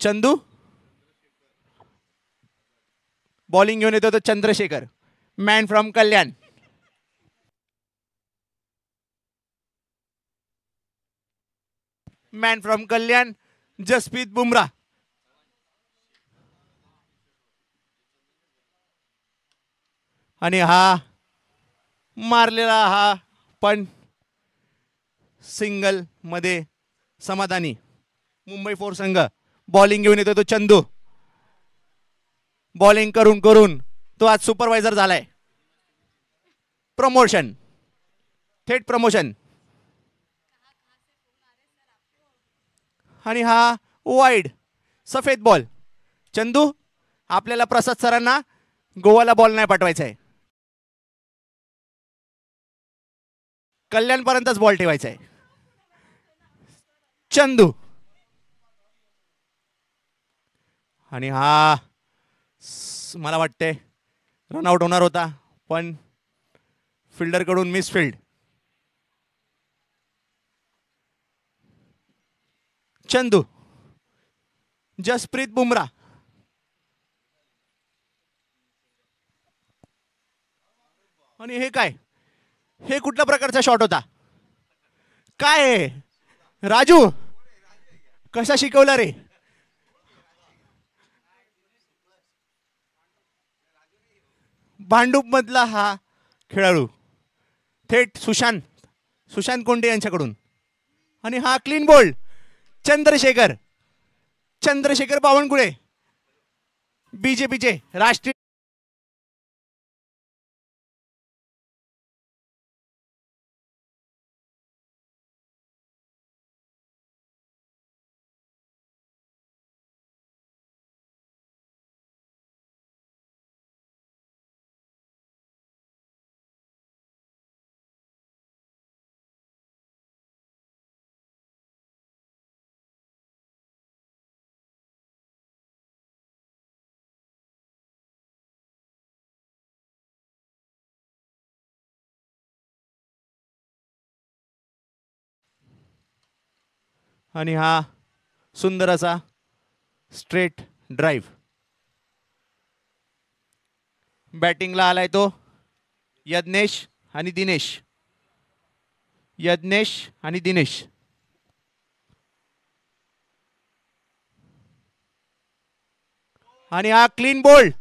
Chandu bowling घेऊन येतो तो Chandrashekhar, man from Kalyan. Man from Kalyan Jasprit Bumrah. आणि हा मारलेला हा पण सिंगल मध्ये समाधानी. मुंबई फोर संघ बॉलिंग घेऊन येतो तो चंदू. बॉलिंग करून करून तो आज सुपरवायझर झालाय. प्रमोशन, थेट प्रमोशन. आणि हा वाईड सफेद बॉल. चंदू आपल्याला प्रसाद सरांना गोवाला बॉल नाही पाठवायचा आहे, कल्याणपर्यंतच बॉल ठेवायचा आहे. चंदू आणि हा मला वाटते रनआउट होणार होता पण फिल्डरकडून मिसफिल्ड. चंदू जसप्रीत बुमराह. आणि हे काय, हे कुठल्या प्रकारचा शॉट होता? काय राजू कसा शिकवला रे? भांडूप मधला हा खेळाडू थेट सुशांत कोंडे यांच्याकडून. आणि हा क्लीन बोल्ड चंद्रशेखर बावनकुळे, बीजेपीचे राष्ट्रीय. आणि हा सुंदर असा स्ट्रेट ड्राईव्ह. बॅटिंगला आलाय तो यज्ञेश आणि दिनेश. आणि हा क्लीन बोल्ड.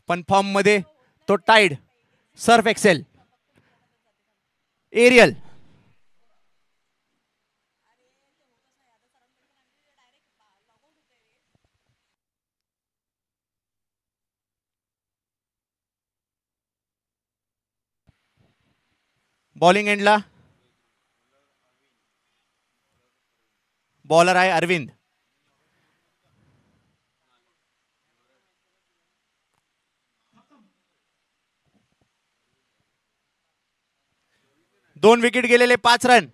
पण फॉर्म मध्ये तो Tide Surf Excel Ariel. Bowling एंडला बॉलर आहे अरविंद. दोन विकेट गेलेले 5 रन.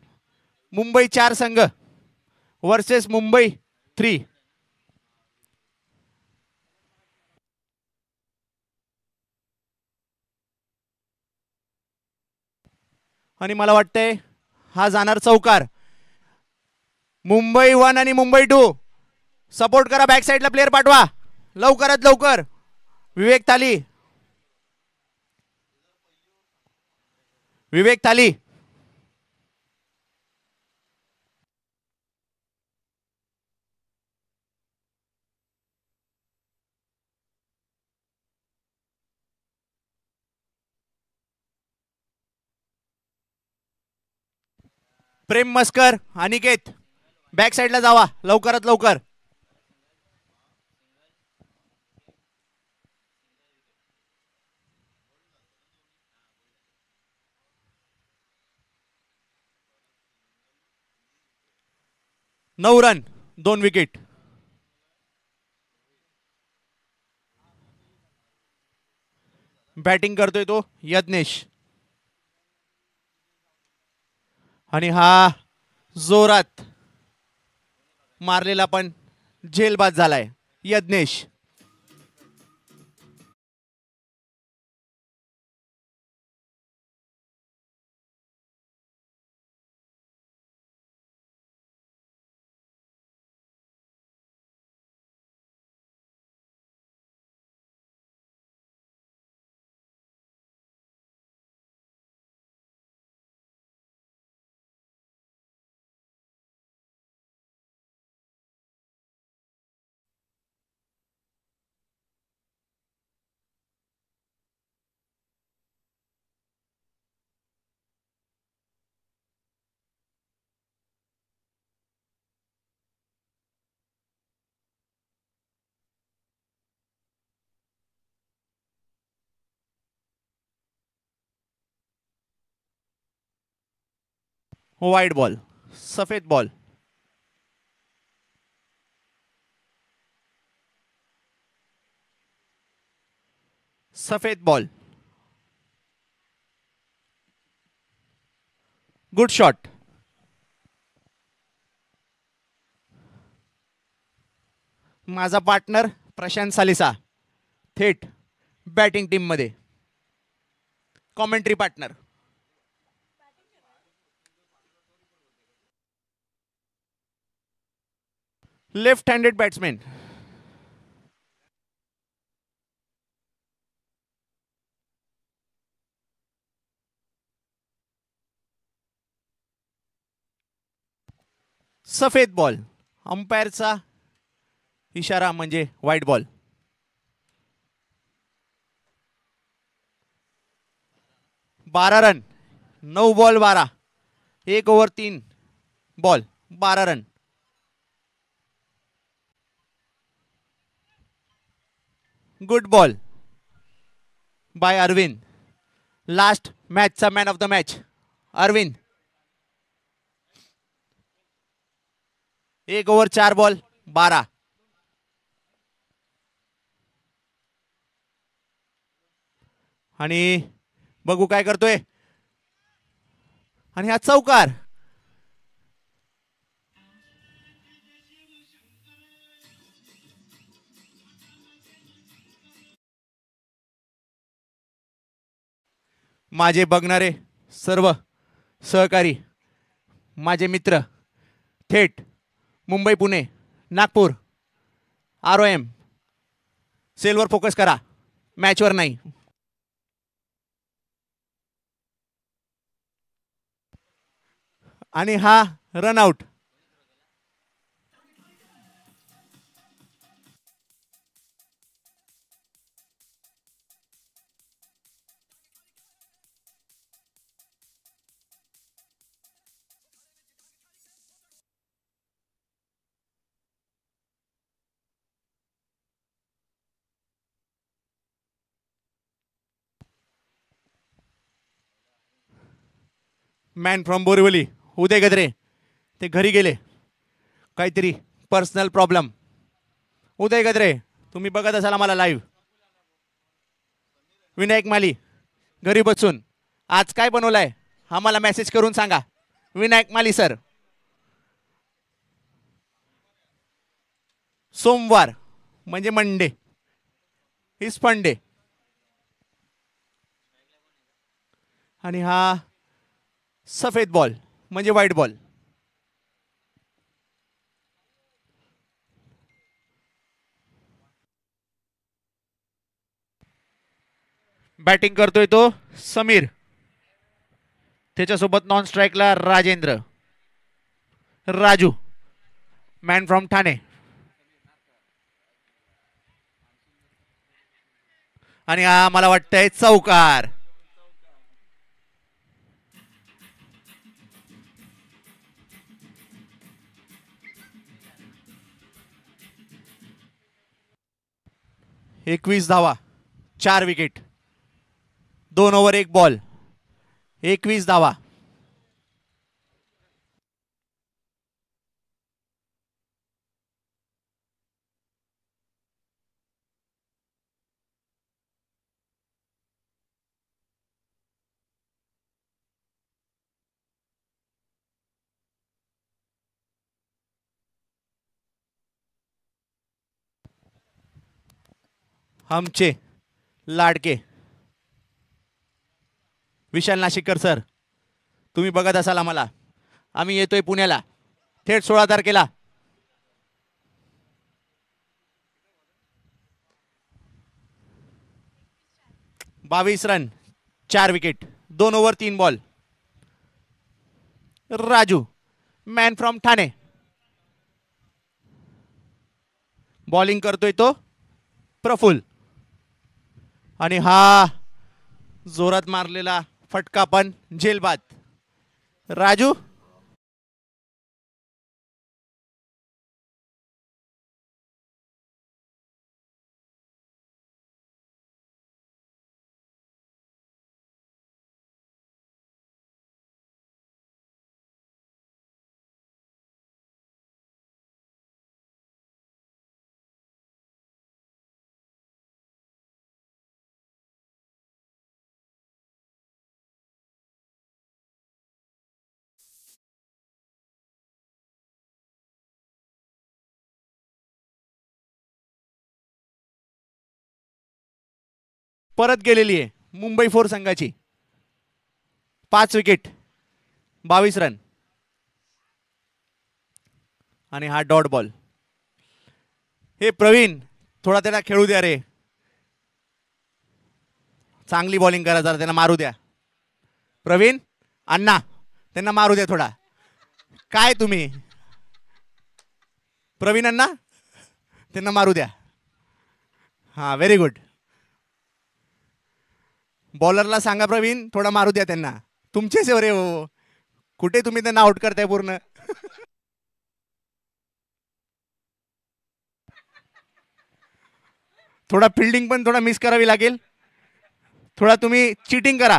मुंबई 4 संघ वर्सेस मुंबई 3. आणि मला वाटतंय हा जाणार चौकार. मुंबई 1 आणि मुंबई 2 सपोर्ट करा. बॅक साईडला प्लेयर पाठवा लवकरात लवकर. विवेक थाली. प्रेम मस्कर, अनिकेत बॅक साईडला जावा लवकरात लवकर. नऊ रन 2 विकेट. बॅटिंग करतोय तो यज्ञेश. आणि हा जोरात मारलेला पण झेलबाद झालाय यज्ञेश. वाईड बॉल, सफेद बॉल. सफेद बॉल. Good shot. माझा पार्टनर प्रशांत सालिसा थेट बॅटिंग टीम मध्ये. Commentary partner. Left handed batsman. सफेद बॉल. अंपायरचा इशारा म्हणजे white ball. 12 run. 9 ball 12. 1 over 3 ball 12 run. Good ball by Arvind. Last मॅचचा man of the match Arvind. 1 over 4 ball 12. आणि बघू काय करतोय. आणि हा चौकार. माझे बघणारे सर्व सहकारी, माझे मित्र, थेट मुंबई, पुणे, नागपूर, ROM सेलवर फोकस करा, मॅचवर नाही. आणि हा रनआउट. मॅन फ्रॉम बोरिवली उदय गद्रे ते घरी गेले. काहीतरी पर्सनल प्रॉब्लेम. उदय गद्रे तुम्ही बघत असाल आम्हाला लाईव्ह. विनायक माली घरी बसून आज काय बनवलंय आम्हाला मेसेज करून सांगा. विनायक माली सर. सोमवार म्हणजे मंडे इज फंडे. आणि हा सफेद बॉल म्हणजे व्हाईट बॉल. बॅटिंग करतोय तो समीर. त्याच्यासोबत नॉन स्ट्राईकला राजेंद्र. Raju man from Thane. आणि हा मला वाटतंय चौकार. एकवीस धावा 4 विकेट 2 ओव्हर 1 बॉल 21 धावा. आमचे लाडके विशाल नाशिककर सर, तुम्ही बघत असाल आम्हाला. आम्ही येतोय पुण्याला थेट 16 तारखेला. बावीस run, 4 wicket, 2 over 3 ball. Raju man from Thane bowling करतोय तो प्रफुल्ल. आणि हा जोरात मारलेला फटका पण झेलबाद. राजू परत गेलेली आहे मुंबई फोर संघाची. 5 विकेट, 22 रन. आणि हा डॉट बॉल. हे प्रवीण, थोडा त्याला खेळू द्या रे. चांगली बॉलिंग करा, जरा त्यांना मारू द्या. प्रवीण अण्णा, त्यांना मारू द्या थोडा. काय तुम्ही प्रवीण अण्णा, त्यांना मारू द्या. हा, व्हेरी गुड. बॉलरला सांगा प्रवीण थोडा मारू द्या त्यांना. तुमचेच रे हो, कुठे तुम्ही त्यांना आउट करताय पूर्ण. थोडा फिल्डिंग पण थोडा मिस करावी लागेल. थोडा तुम्ही चीटिंग करा,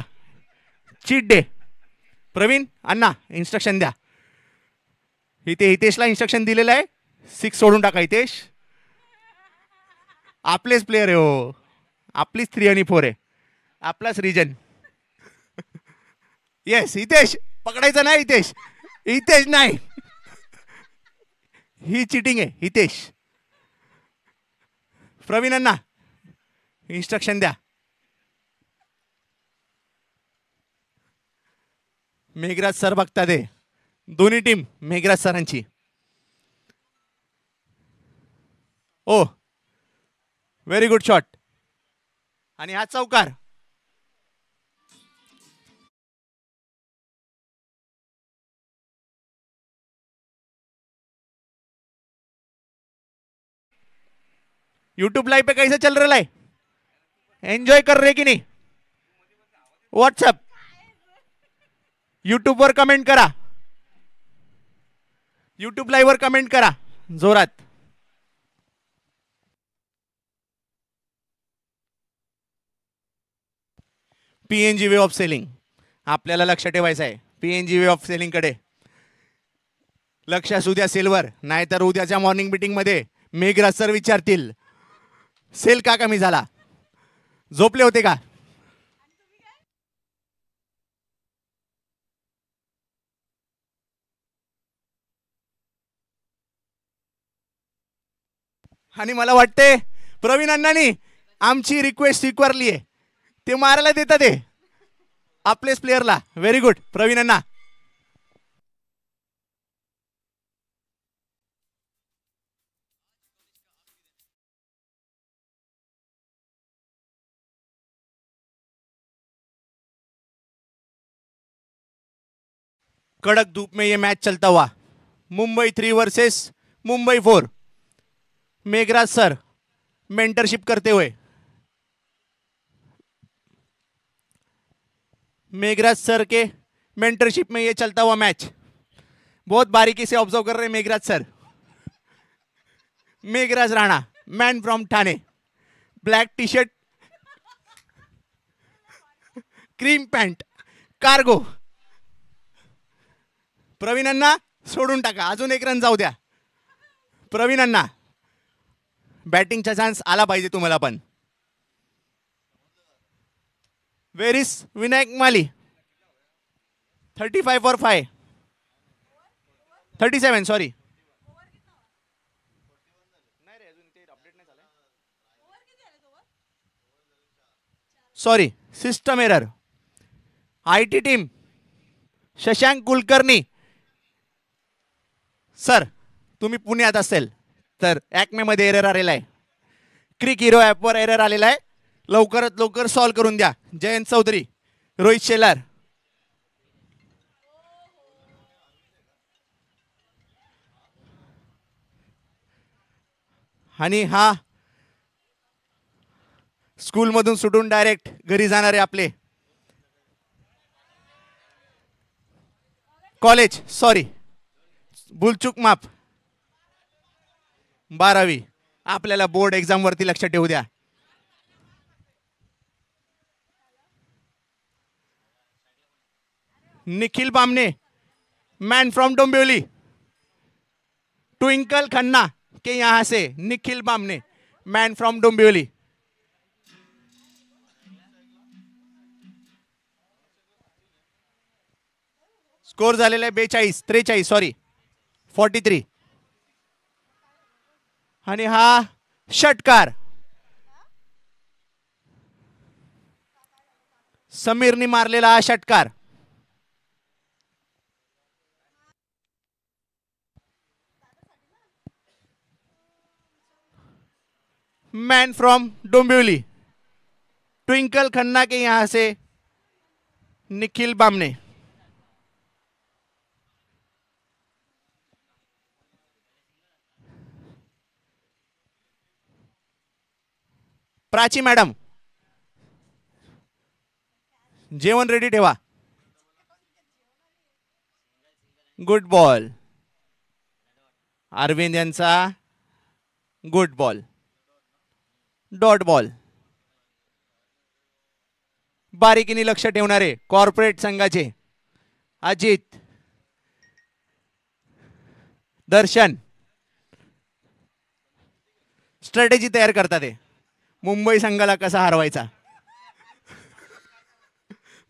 चीट डे. प्रवीण अण्णा इन्स्ट्रक्शन द्या. इथे हितेशला इन्स्ट्रक्शन दिलेलं आहे, 6 सोडून टाका हितेश. आपलेच प्लेयर आहे हो, आपलीच 3 आणि 4 आहे, आपलाच रिजन. येस हितेश, पकडायचं नाही हितेश. हितेश नाही, ही चिटिंग आहे हितेश. प्रवीण अण्णा इन्स्ट्रक्शन द्या. मेघराज सर बघता दे. दोन्ही टीम मेघराज सरांची. ओ व्हेरी गुड शॉट. आणि हा चौकार. यूट्यूब लाइव पे कैसे चल रहा है? एंजॉय कर रहे की नहीं? व्हाट्सअप यूट्यूब वर कमेंट करा. यूट्यूब लाईव्ह वर कमेंट करा जोरात. पीएनजी वे ऑफ सेलिंग आपल्याला लक्ष ठेवायचं आहे. पीएनजी वे ऑफ सेलिंग कडे लक्ष असू द्या सेलवर. नाहीतर उद्याच्या मॉर्निंग मीटिंग मध्ये मेघराज सर विचारतील सेल का कमी झाला, झोपले होते का. आणि मला वाटते प्रवीण अण्णांनी आमची रिक्वेस्ट स्वीकारली आहे, ते मारायला देतात ते आपलेच प्लेयरला. व्हेरी गुड प्रवीण अण्णा. कड़क धूप में ये मैच चलता हुआ Mumbai 3 versus Mumbai 4. Meghraj sir mentorship करते हुए, मेघराज सर के मेंटरशिप में ये चलता हुआ मैच बहुत बारीकी से ऑब्जर्व कर रहे हैं Meghraj sir. Meghraj Rana man from Thane, black T shirt, cream pant, cargo. Praveen Anna सोडून टाका, अजून 1 रन जाऊ द्या. प्रवीण अण्णा बॅटिंगचा चान्स आला पाहिजे तुम्हाला पण. Where is Vinayak Mali. 35 for 5, 37 sorry. Sorry, system error. IT team Shashank Kulkarni sir, तुम्ही पुण्यात असेल तर ॲक्मेमध्ये एरर आलेला आहे. क्रिक हिरो ॲपवर एरर आलेला आहे. लवकरात लवकर सॉल्व करून द्या. जयंत चौधरी, रोहित शेलार. आणि हा स्कूलमधून सुटून डायरेक्ट घरी जाणारे आपले कॉलेज, सॉरी भूलचूक माफ, 12वी. आपल्याला बोर्ड एक्झाम वरती लक्ष ठेवू द्या. Nikhil Bamne, man from Dombivli. ट्विंकल खन्ना के यहां से Nikhil Bamne, man from Dombivli. Score झालेला आहे 43, सॉरी 43. आणि हा षटकार समीरनी मारलेला हा षटकार. मैन फ्रॉम डोंबिवली, ट्विंकल खन्ना के यहां से निखिल बामने. प्राची मॅडम, जेवण रेडी ठेवा. Good ball. अरविंद यांचा गुड बॉल. Dot ball. बारीकीने लक्ष ठेवणारे कॉर्पोरेट संघाचे अजित, दर्शन स्ट्रॅटेजी तयार करतात. मुंबई संघाला कसा हरवायचा,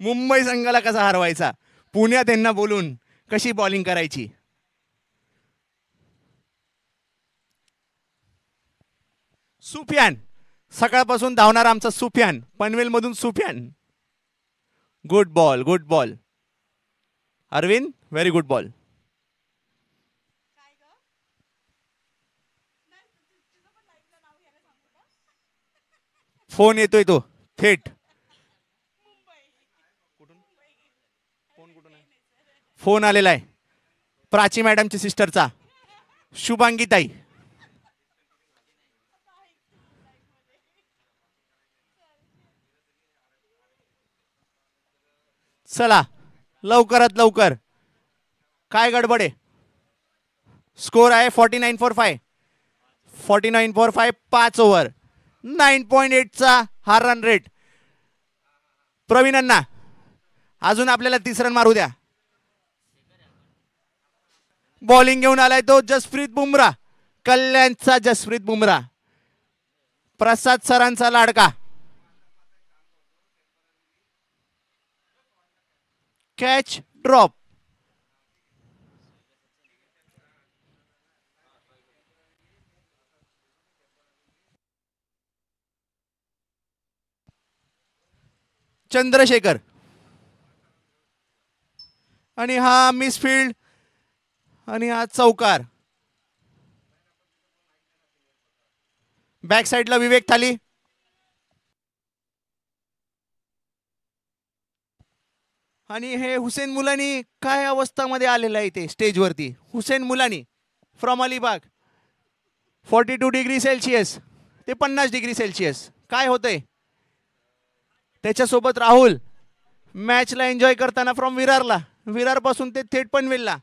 मुंबई संघाला कसा हरवायचा, पुण्यात त्यांना बोलून कशी बॉलिंग करायची. सुफियान, सकाळपासून धावणार आमचा सुफियान, पनवेल मधून Sufiyan. Good ball, good ball. Arvind, very good ball. Phone येतोय तो थेट. फोन आलेला आहे प्राची मॅडमची सिस्टरचा, शुभांगी ताई. चला लवकरात लवकर, काय गडबड आहे. स्कोर आहे 49 फॉर 5. 49 फॉर 5, 5 ओव्हर, 9.8चा हा रन रेट. प्रवीणांना अजून आपल्याला 30 रन मारू द्या. बॉलिंग घेऊन आलाय तो जसप्रीत बुमराह, कल्याणचा जसप्रीत बुमराह, प्रसाद सरांचा लाडका. Catch drop. चंद्रशेखर आणि हा मिसफील्ड आणि हा चौकार. बॅक साइडला विवेक थाली. आणि हे हुसेन मुलानी काय अवस्थामध्ये आलेलं आहे ते स्टेजवरती. हुसेन मुलानी फ्रॉम अलिबाग, 42 डिग्री सेल्सिअस ते 50 डिग्री सेल्सिअस. काय होतंय त्याच्यासोबत राहुल, मॅचला एन्जॉय करताना फ्रॉम विरारला, विरार पासून ते थेट पनवेलला.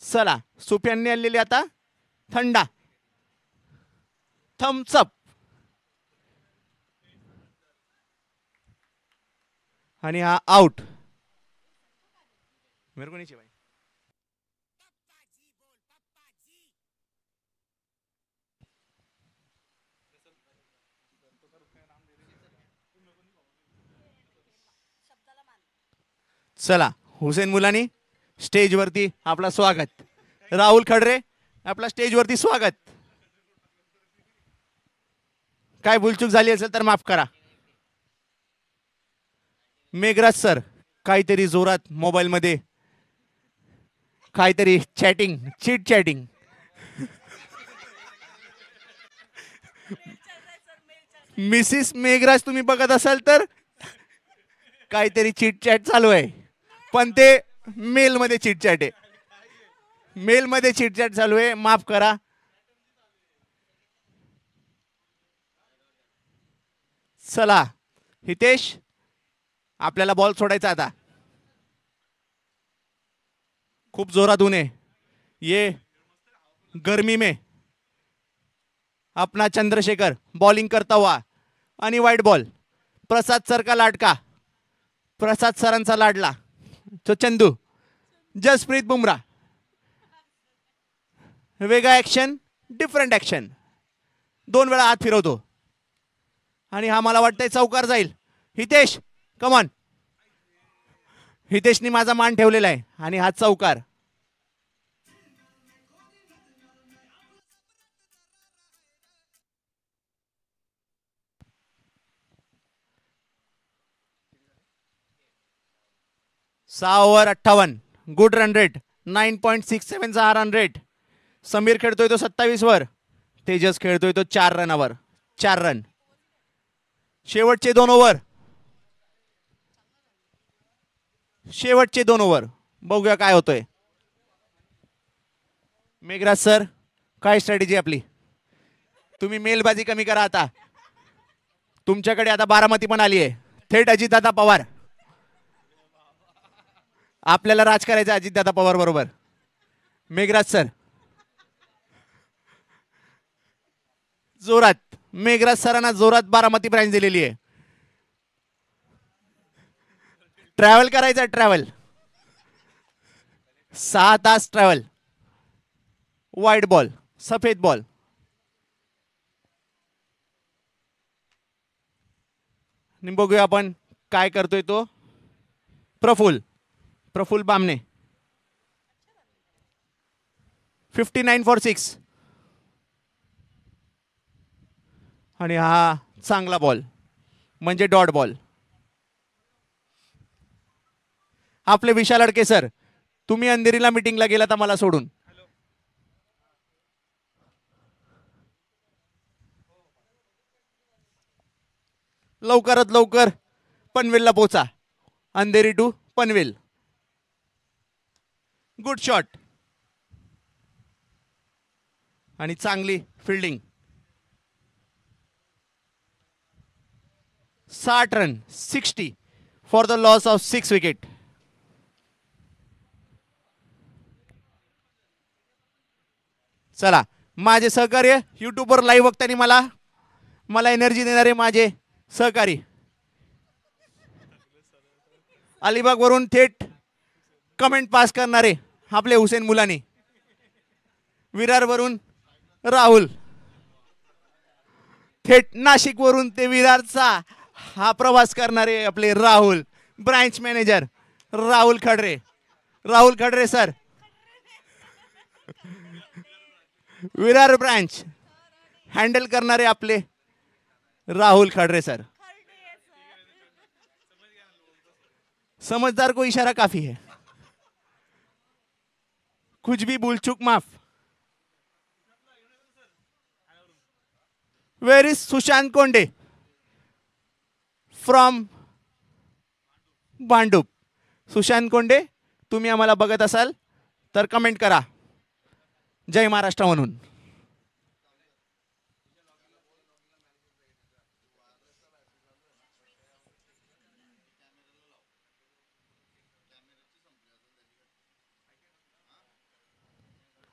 चला सुफियानने आणलेली आता थंडा, थम्सअप. आणि हा आउट. मेरे को नहीं चाहिए भाई. चला हुसेन मुलानी स्टेजवरती आपला स्वागत. राहुल खडरे, आपला स्टेजवरती स्वागत. काय भूलचूक झाली असेल तर माफ करा. मेघराज सर, काहीतरी जोरात मोबाईल मध्ये काहीतरी chatting, cheat chatting. Mrs Meghraj तुम्ही बघत असाल तर काहीतरी चीट चॅट चालू आहे, पण ते मेल मध्ये चीट चॅट आहे. मेल मध्ये चीट चॅट चालू आहे, माफ करा. चला हितेश, आपल्याला बॉल सोडायचा आता. खूप जोरात ऊन आहे. ये गर्मी में अपना चंद्रशेखर बॉलिंग करता हुआ आणि वाईट बॉल. प्रसाद सर का लाडका, प्रसाद सरांचा लाडला तो चंदू. जसप्रीत बुमराह, वेगळा ऍक्शन, डिफरंट ऍक्शन. 2 वेळा हात फिरवतो आणि हा मला वाटतंय चौकार जाईल. हितेश कमॉन. हितेशनी माझा मान ठेवलेला आहे आणि हा चौकार. सहा ओव्हर 58. गुड रन रेट 9.67 चा रन रेट. समीर खेळतोय तो 27 वर, तेजस खेळतोय तो 4 रनावर. 4 रन. शेवटचे 2 ओव्हर, शेवटचे 2 ओव्हर. बघूया काय होतंय. मेघराज सर, काय स्ट्रॅटेजी आपली? तुम्ही मेलबाजी कमी करा आता. तुमच्याकडे आता बारामती पण आली आहे. थेट अजितदादा पवार. आपल्याला राज करायचं अजितदादा पवार बरोबर. मेघराज सर जोरात, मेघराज सरांना जोरात बारामती ब्रांच दिलेली आहे. ट्रॅव्हल करायचं, ट्रॅव्हल 6 तास ट्रॅव्हल. व्हाईट बॉल, सफेद बॉल. बघूया आपण काय करतोय तो प्रफुल बामणे. 59 फॉर 6. आणि हा चांगला बॉल म्हणजे डॉट बॉल. आपले विशाल अडके सर, तुम्ही अंधेरीला मीटिंगला गेलात मला सोडून. लवकरात लवकर पनवेलला पोचा. Andheri to Panvel. Good shot आणि चांगली fielding. 60 run, 60 for the loss of 6 wicket. चला, माझे सहकार्य युट्यूबवर लाईव्ह बघताना मला एनर्जी देणारे माझे सहकारी. अलिबाग वरून थेट कमेंट पास करणारे आपले हुसेन मुलानी. विरार वरून राहुल. थेट नाशिक वरून ते विरारचा हा प्रवास करणारे आपले Rahul. Branch manager Rahul Khadre. Rahul Khadre sir, Virar branch handle करणारे आपले राहुल खडरे सर. समझदार को इशारा काफी है. कुछ भी भूल चूक माफ. Where is Sushant Konde from Bhandup. Sushant Konde, तुम्ही आम्हाला बघत असाल तर कमेंट करा जय महाराष्ट्र म्हणून.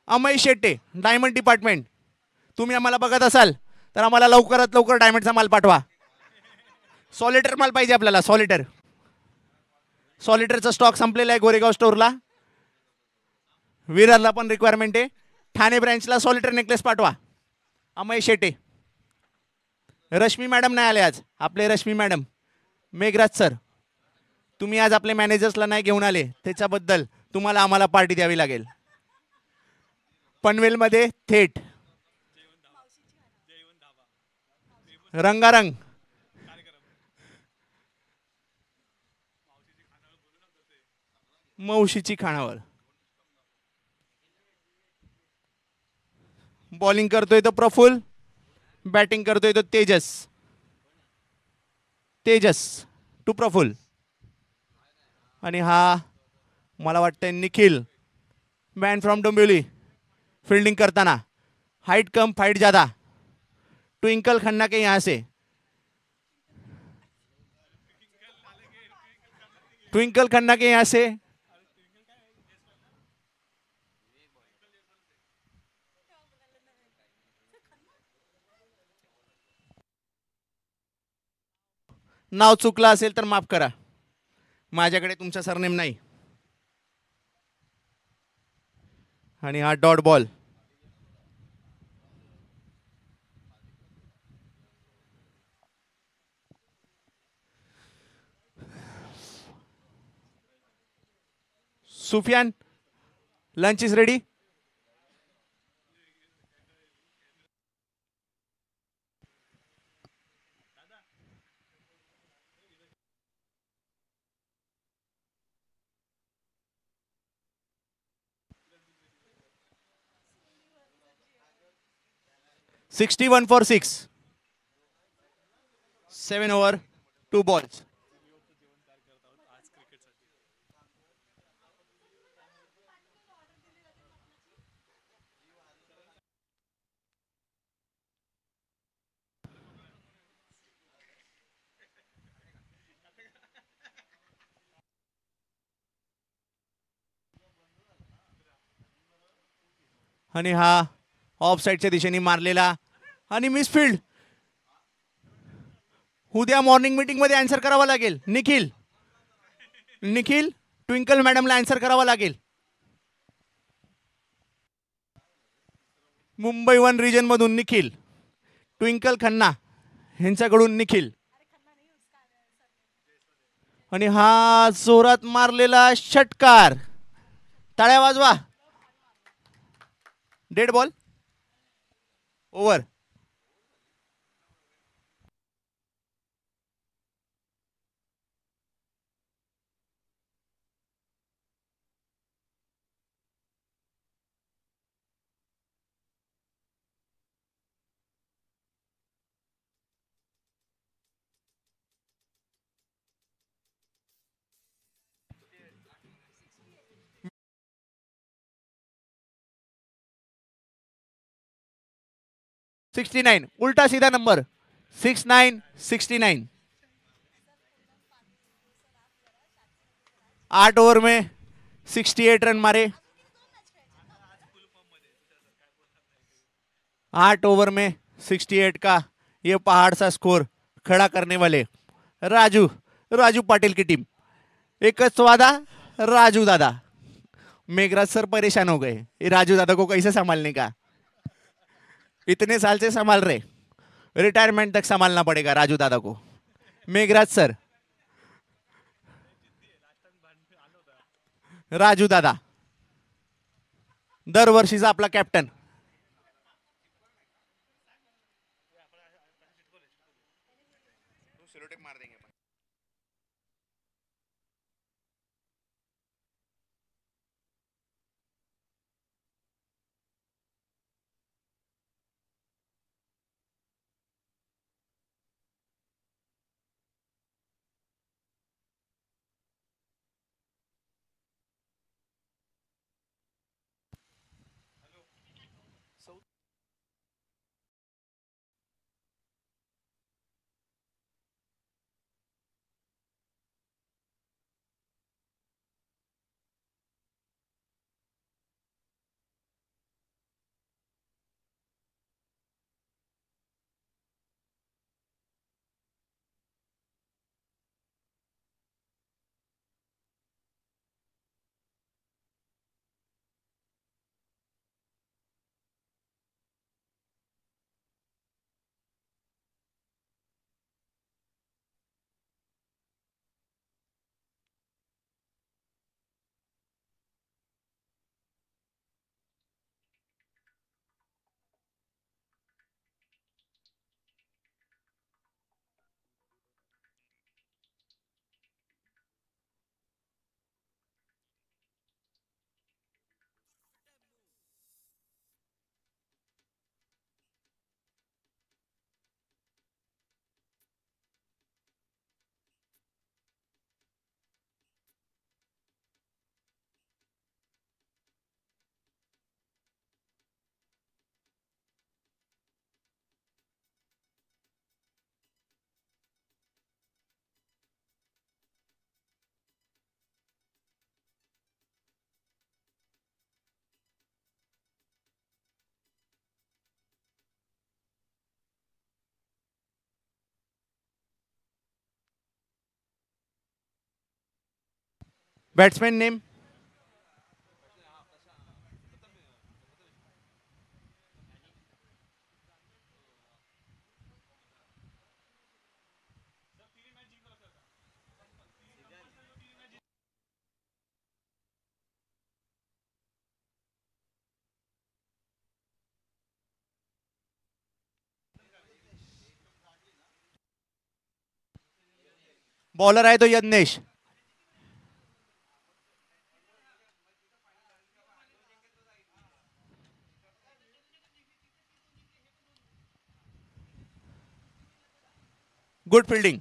अमय शेट्टे, डायमंड डिपार्टमेंट, तुम्ही आम्हाला बघत असाल तर आम्हाला लवकरात लवकर डायमंडचा माल पाठवा. सॉलिटर माल पाहिजे आपल्याला. सॉलिटरचा स्टॉक संपलेला आहे गोरेगाव स्टोअरला. विरारला पण रिक्वायरमेंट आहे. ठाणे ब्रँचला सॉलिटर नेकलेस पाठवा. अमय शेट्टे. रश्मी मॅडम नाही आले आज. आपले रश्मी मॅडम. मेघराज सर, तुम्ही आज आपले मॅनेजर्सला नाही घेऊन आले, त्याच्याबद्दल तुम्हाला आम्हाला पार्टी द्यावी लागेल. पनवेलमध्ये थेट रंगारंग मावशीची खाणावर बॉलिंग करतोय तो प्रफुल्ल, बॅटिंग करतोय तो तेजस. तेजस टू प्रफुल्ल आणि हा मला वाटतंय Nikhil, man from Dombivli fielding करताना. हाइट कम फाइट ज्यादा. ट्विंकल खन्ना के यहाँ से, ट्विंकल खन्ना के यहाँ से नाव चुकलं असेल तर माफ करा, माझ्याकडे तुमचा सरनेम नाही. आणि हा dot ball. Sufiyan, lunch is ready. Sixty one for six. 7 over 2 balls. आणि हा ऑफ साईडच्या दिशेने मारलेला आणि मिसफिल्ड. उद्या मॉर्निंग मीटिंग मध्ये आन्सर करावा लागेल. निखिल, निखिल ट्विंकल मॅडमला आन्सर करावा लागेल. मुंबई वन रिजन मधून निखिल, ट्विंकल खन्ना यांच्याकडून निखिल. आणि हा जोरात मारलेला षटकार. टाळ्या वाजवा. Dead ball. Over. Sixty nine उल्टा सीधा नंबर. 6969. 8 ओवर में 68 रन मारे. 8 ओवर में 68 का ये पहाड़ सा स्कोर खड़ा करने वाले राजू, राजू पाटिल की टीम. एक वादा, राजू दादा. मेघराज सर परेशान हो गए, ये राजू दादा को कैसे संभालने का. इतने साल से संभाल रहे, रिटायरमेंट तक संभालना पड़ेगा राजू दादा को. मेघराज सर, राजू दादा दरवर्षीचा आपला कॅप्टन. Batsman name. बॉलर आहे तो यज्ञेश. Good fielding.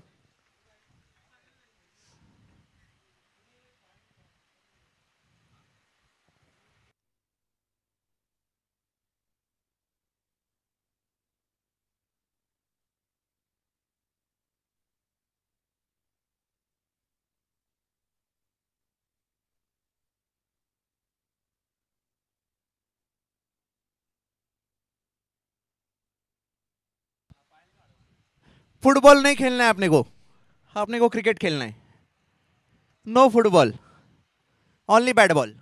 फुटबॉल नहीं खेलना है अपने को क्रिकेट खेलना है. Know football, only bat ball.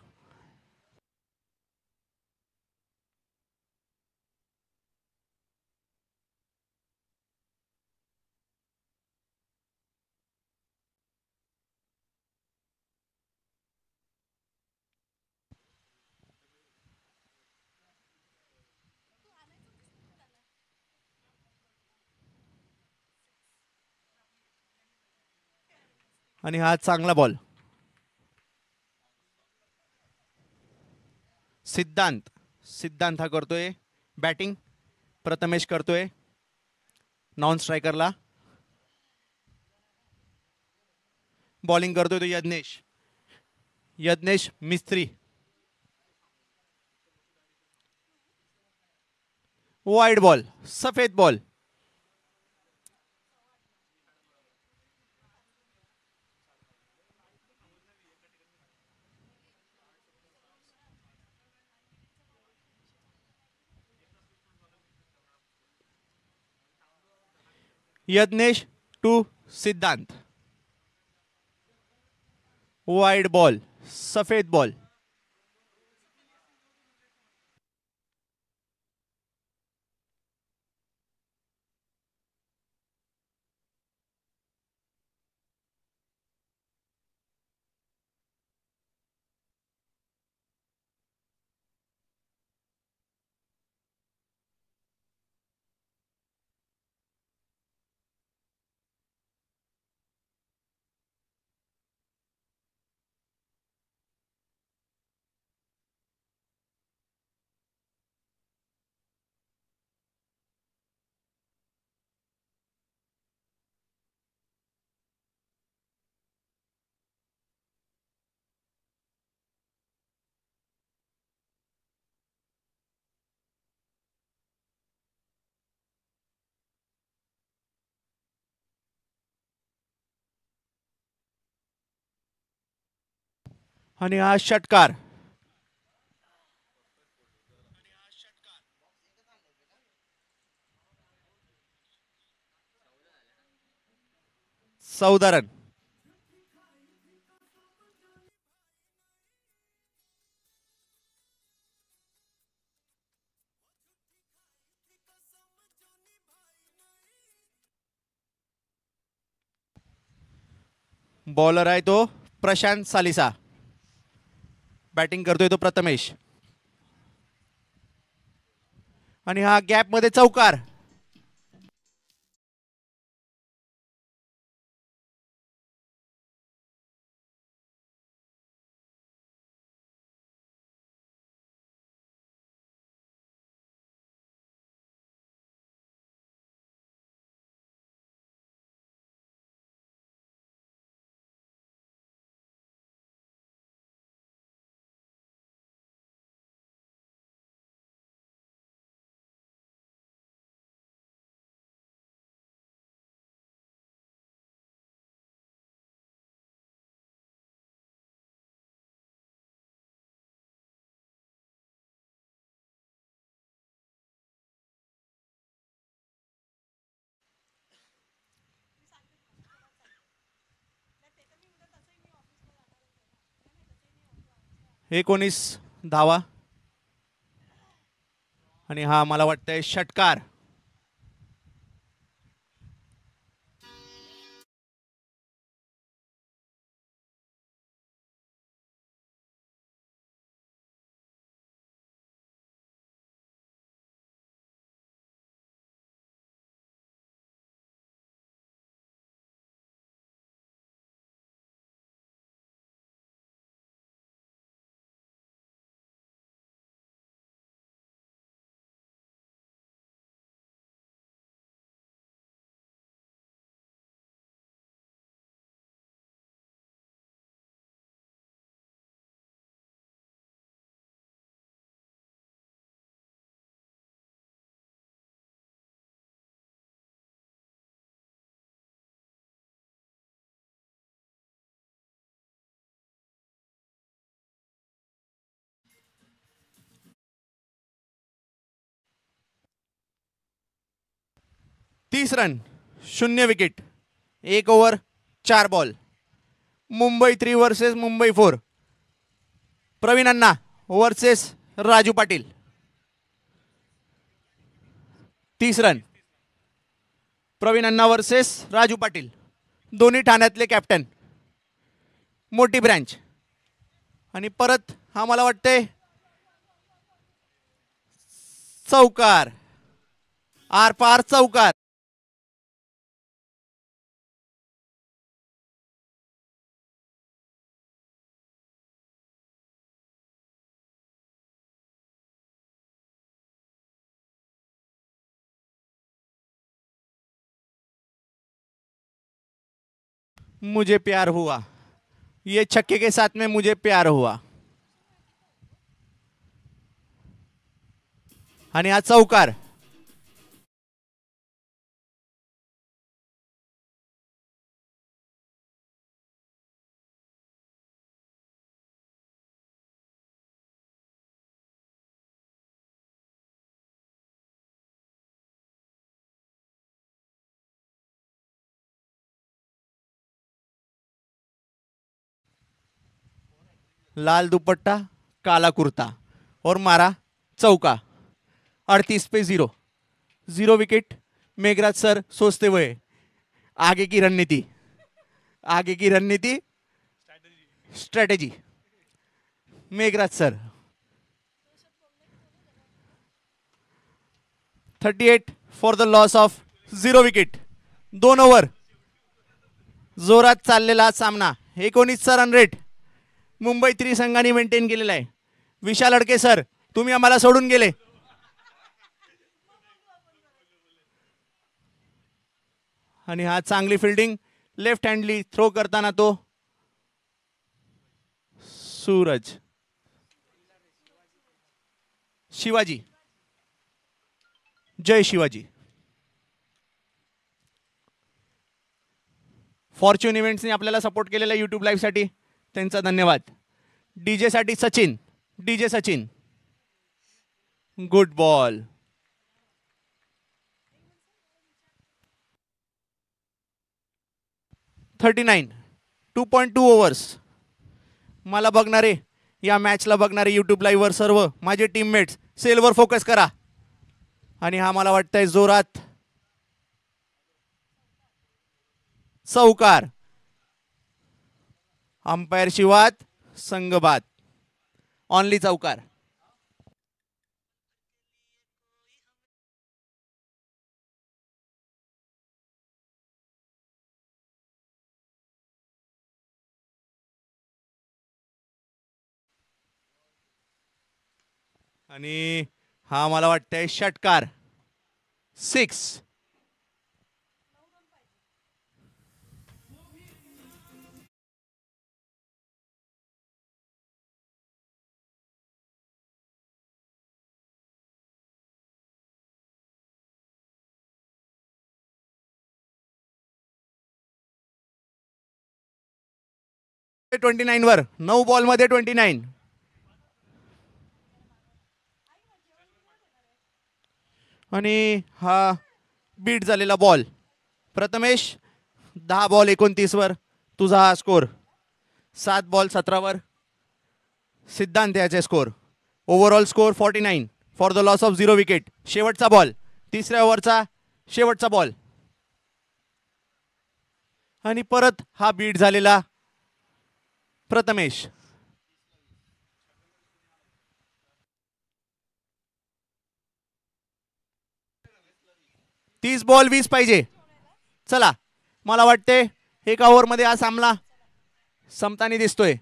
आणि हा चांगला बॉल. सिद्धांत सिद्धांत हा करतोय बॅटिंग. प्रथमेश करतोय नॉन स्ट्रायकरला. बॉलिंग करतोय तो यज्ञेश. यज्ञेश मिस्त्री. वाइड बॉल, सफेद बॉल. यज्ञेश टू सिद्धांत. वाइड बॉल, सफेद बॉल. आणि हा षटकार. चौदा रन. बॉलर आहे तो प्रशांत सालिसा. बॅटिंग करतोय तो प्रथमेश. आणि हा गॅप मध्ये चौकार. 19 धावा आणि हा मला वाटतंय षटकार. तीस run, 0 wicket, 1 over 4 ball. Mumbai 3 versus Mumbai 4. Praveen Anna versus Raju Patil. 30 run. Praveen Anna versus Raju Patil, दोन्ही ठाण्यातले कॅप्टन. मोठी ब्रँच. आणि परत हा मला वाटतंय चौकार, आर पार चौकार. मुझे प्यार हुआ, ये छक्के के साथ में मुझे प्यार हुआ. आणि हा चौकार. लाल दुपट्टा काला कुर्ता और मारा चौका. 38 पे 0. 0 विकेट. मेघराज सर सोचते हुए आगे की रणनीति, आगे की रणनीति, strategy. Meghraj sir. 38 for the loss of 0 wicket. 2 over जोरात चाललेला सामना. 19चा रन रेट मुंबई त्रिसंघाने मेंटेन केलेला आहे. विशाल अडके सर, तुम्ही आम्हाला सोडून गेले. आणि हा चांगली फिल्डिंग. लेफ्ट हँडली थ्रो करताना तो सूरज. शिवाजी, जय शिवाजी. फॉर्च्यून इव्हेंट्सने आपल्याला सपोर्ट केलेला यूट्यूब लाईव्ह साठी त्यांचा धन्यवाद. डीजे साठी Sachin, DJ Sachin. Good ball. $39. 2.2 overs. मला बघणारे, या मॅचला बघणारे यूट्यूब लाईव्हवर सर्व माझे टीममेट्स सेलवर फोकस करा. आणि हा मला वाटतंय जोरात चौकार. अंपायर शिवात संघबाद. ऑनली चौकार. आणि हा मला वाटतंय षटकार. 6. $29 वर 9 बॉल मध्ये 29. आणि हा बीट झालेला बॉल. प्रथमेश 10 बॉल 29 वर तुझा हा स्कोर. 7 बॉल 17 वर सिद्धांत याचे score. Overall score 49 for the loss of 0 wicket. शेवटचा बॉल, तिसऱ्या ओव्हरचा शेवटचा बॉल. आणि परत हा बीट झालेला प्रथमेश. तीस बॉल 20 पाहिजे. चला, मला वाटते एका ओव्हरमध्ये हा सामना संपताना दिसतोय.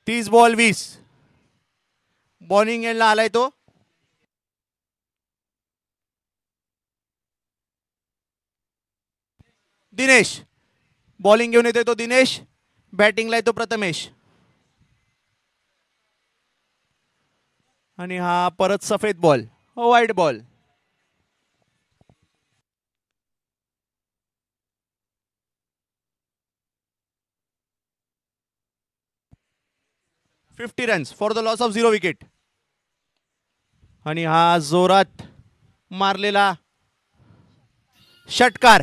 30 बॉल 20. बॉलिंग एंडला आलाय तो दिनेश. बॉलिंग घेऊन येतोय तो दिनेश. बॅटिंगला येतो प्रथमेश. आणि हा परत सफेद ball, white ball. Fifty runs for the loss of 0 wicket. आणि हा जोरात मारलेला षटकार.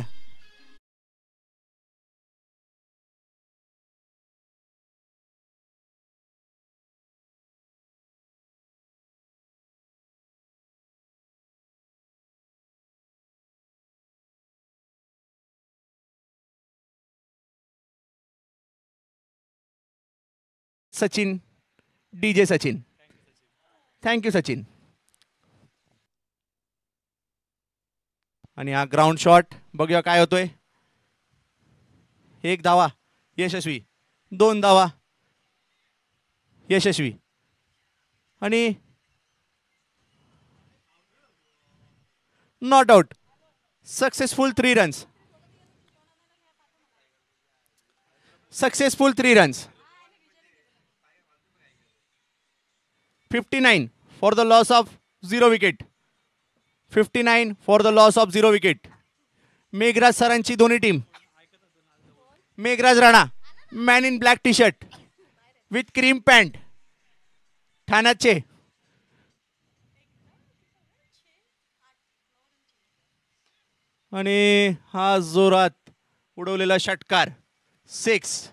सचिन, डीजे सचिन. थँक्यू सचिन. आणि हा ग्राउंड शॉट बघूया काय होतोय. 1 धावा यशस्वी, 2 धावा यशस्वी. आणि not out. Successful 3 runs. Successful 3 runs. 59 for the loss of 0 wicket. 59 for the loss of 0 wicket. Meghraj सरांची दोन्ही team. Meghraj Rana, man in black tea shirt with cream pant, ठाण्याचे. आणि हा जोरात उडवलेला षटकार 6.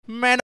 मॅन